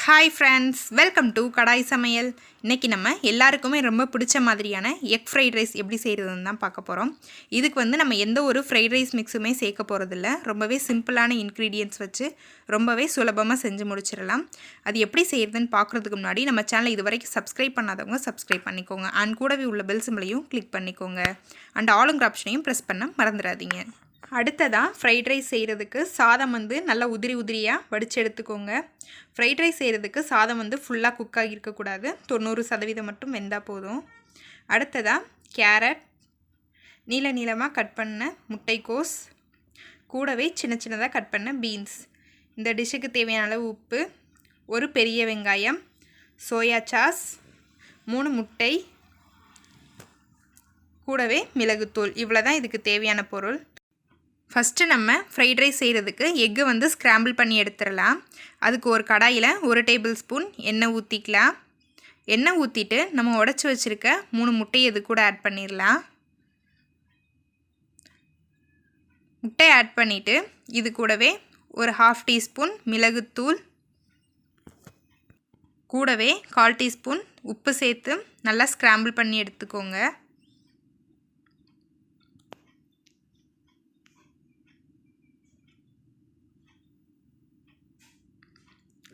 Hi friends, welcome to கடாய் சமையல். இன்றைக்கி நம்ம எல்லாருக்குமே ரொம்ப பிடிச்ச மாதிரியான எக் ஃப்ரைட் ரைஸ் எப்படி செய்கிறதுன்னு தான் பார்க்க போகிறோம். இதுக்கு நம்ம எந்த ஒரு ஃப்ரைட் ரைஸ் மிக்ஸுமே சேர்க்க போகிறதில்ல. ரொம்பவே சிம்பிளான இன்க்ரீடியன்ட்ஸ் வச்சு ரொம்பவே சுலபமாக செஞ்சு முடிச்சிடலாம். அது எப்படி செய்கிறதுன்னு பார்க்குறதுக்கு முன்னாடி நம்ம சேனலை இது வரைக்கும் சப்ஸ்கிரைப் பண்ணாதவங்க சப்ஸ்கிரைப் பண்ணிக்கோங்க. அண்ட் கூடவே உள்ள பெல் சிம்பிளையும் கிளிக் பண்ணிக்கோங்க. அண்ட் ஆளுங்கிற ஆப்ஷனையும் ப்ரெஸ் பண்ண மறந்துடாதீங்க. அடுத்ததாக ஃப்ரைட் ரைஸ் செய்கிறதுக்கு சாதம் நல்லா உதிரி உதிரியாக வடித்து எடுத்துக்கோங்க. ஃப்ரைட் ரைஸ் செய்கிறதுக்கு சாதம் ஃபுல்லாக குக் ஆகியிருக்கக்கூடாது, 90% மட்டும் வெந்தால் போதும். அடுத்ததாக கேரட், நீல நீளமாக கட் பண்ண முட்டைக்கோஸ், கூடவே சின்ன சின்னதாக கட் பண்ண பீன்ஸ், இந்த டிஷ்ஷுக்கு தேவையான அளவு உப்பு, ஒரு பெரிய வெங்காயம், சோயா சாஸ், 3 முட்டை, கூடவே மிளகுத்தூள். இவ்வளோ தான் இதுக்கு தேவையான பொருள். ஃபஸ்ட்டு நம்ம ஃப்ரைட் ரைஸ் செய்கிறதுக்கு எக்கு ஸ்க்ராம்பிள் பண்ணி எடுத்துடலாம். அதுக்கு ஒரு கடாயில் 1 டேபிள் ஸ்பூன் எண்ணெய் ஊற்றிக்கலாம். எண்ணெய் ஊற்றிட்டு நம்ம உடச்சி வச்சுருக்க 3 முட்டையை இது கூட ஆட் பண்ணிடலாம். முட்டை ஆட் பண்ணிவிட்டு இது கூடவே ஒரு 1/2 டீஸ்பூன் மிளகுத்தூள், கூடவே 1/4 டீஸ்பூன் உப்பு சேர்த்து நல்லா ஸ்க்ராம்பிள் பண்ணி எடுத்துக்கோங்க.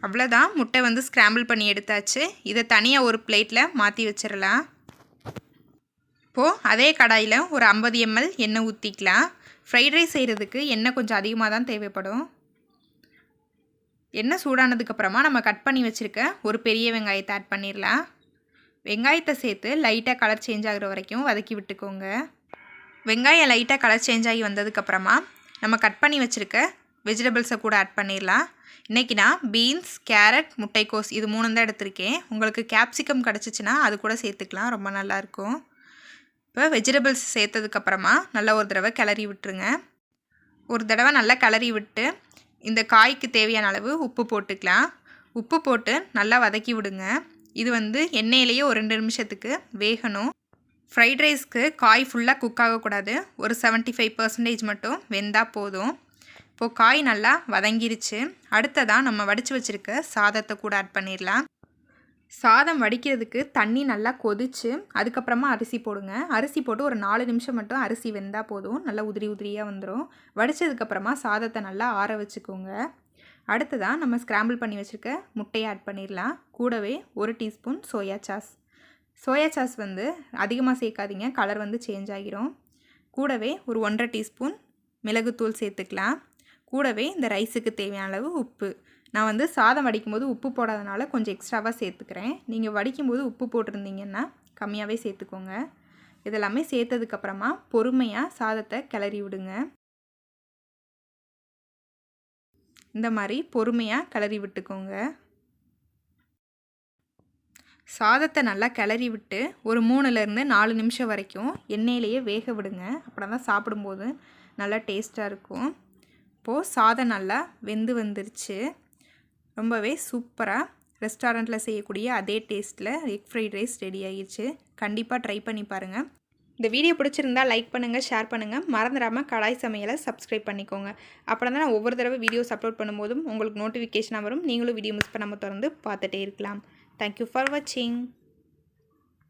அவ்வளோதான், முட்டை ஸ்க்ராம்பிள் பண்ணி எடுத்தாச்சு. இதை தனியாக ஒரு பிளேட்டில் மாற்றி வச்சிடலாம். இப்போது அதே கடாயில் ஒரு 50 ml எண்ணெய் ஊற்றிக்கலாம். ஃப்ரைட் ரைஸ் செய்கிறதுக்கு எண்ணெய் கொஞ்சம் அதிகமாக தான் தேவைப்படும். எண்ணெய் சூடானதுக்கப்புறமா நம்ம கட் பண்ணி வச்சுருக்க ஒரு பெரிய வெங்காயத்தை ஆட் பண்ணிடலாம். வெங்காயத்தை சேர்த்து லைட்டாக கலர் சேஞ்ச் ஆகிற வரைக்கும் வதக்கி விட்டுக்கோங்க. வெங்காயம் லைட்டாக கலர் சேஞ்ச் ஆகி வந்ததுக்கப்புறமா நம்ம கட் பண்ணி வச்சுருக்க வெஜிடபிள்ஸை கூட ஆட் பண்ணிடலாம். இன்றைக்கி நான் பீன்ஸ், கேரட், முட்டைக்கோஸ் இது 3 தான் எடுத்திருக்கேன். உங்களுக்கு கேப்சிகம் கிடச்சிச்சின்னா அது கூட சேர்த்துக்கலாம், ரொம்ப நல்லாயிருக்கும். இப்போ வெஜிடபிள்ஸ் சேர்த்ததுக்கப்புறமா நல்லா ஒரு தடவை கிளறி விட்டுருங்க. ஒரு தடவை நல்லா கிளறி விட்டு இந்த காய்க்கு தேவையான அளவு உப்பு போட்டுக்கலாம். உப்பு போட்டு நல்லா வதக்கி விடுங்க. இது எண்ணெயிலேயே ஒரு 2 நிமிஷத்துக்கு வேகணும். ஃப்ரைட் ரைஸ்க்கு காய் ஃபுல்லாக குக் ஆகக்கூடாது, ஒரு 75% மட்டும் வெந்தால் போதும். இப்போது காய் நல்லா வதங்கிருச்சு. அடுத்ததாக நம்ம வடித்து வச்சுருக்க சாதத்தை கூட ஆட் பண்ணிடலாம். சாதம் வடிக்கிறதுக்கு தண்ணி நல்லா கொதித்து அதுக்கப்புறமா அரிசி போடுங்க. அரிசி போட்டு ஒரு 4 நிமிஷம் மட்டும் அரிசி வெந்தால் போதும், நல்லா உதிரி உதிரியாக வந்துடும். வடித்ததுக்கப்புறமா சாதத்தை நல்லா ஆற வச்சுக்கோங்க. அடுத்ததாக நம்ம ஸ்க்ராம்பிள் பண்ணி வச்சுருக்க முட்டையை ஆட் பண்ணிடலாம். கூடவே 1 teaspoon soya sauce. Soya sauce அதிகமாக சேர்க்காதீங்க, கலர் சேஞ்ச் ஆகிரும். கூடவே ஒரு 1/2 டீஸ்பூன் மிளகுத்தூள் சேர்த்துக்கலாம். கூடவே இந்த ரைஸுக்கு தேவையான அளவு உப்பு. நான் சாதம் வடிக்கும்போது உப்பு போடாதனால கொஞ்சம் எக்ஸ்ட்ராவாக சேர்த்துக்கிறேன். நீங்கள் வடிக்கும்போது உப்பு போட்டிருந்தீங்கன்னா கம்மியாகவே சேர்த்துக்கோங்க. இதெல்லாமே சேர்த்ததுக்கப்புறமா பொறுமையாக சாதத்தை கிளறி விடுங்க. இந்த மாதிரி பொறுமையாக கிளறி விட்டுக்கோங்க. சாதத்தை நல்லா கிளறி விட்டு ஒரு 3லேருந்து 4 நிமிஷம் வரைக்கும் எண்ணெயிலேயே வேக விடுங்க. அப்புறம் தான் சாப்பிடும்போது நல்லா டேஸ்ட்டாக இருக்கும். இப்போது சாதம் நல்லா வெந்து வந்துருச்சு. ரொம்பவே சூப்பராக ரெஸ்டாரண்ட்டில் செய்யக்கூடிய அதே டேஸ்ட்டில் எக் ஃப்ரைட் ரைஸ் ரெடி ஆகிடுச்சு. கண்டிப்பாக ட்ரை பண்ணி பாருங்கள். இந்த வீடியோ பிடிச்சிருந்தால் லைக் பண்ணுங்கள், ஷேர் பண்ணுங்கள். மறந்துடாமல் கடாய் சமையலை சப்ஸ்கிரைப் பண்ணிக்கோங்க. அப்புறம் தான் நான் ஒவ்வொரு தடவை வீடியோஸ் அப்லோட் பண்ணும்போதும் உங்களுக்கு நோட்டிஃபிகேஷனாக வரும். நீங்களும் வீடியோ மிஸ் பண்ணாமல் தொடர்ந்து பார்த்துட்டே இருக்கலாம். தேங்க்யூ ஃபார் வாட்சிங்.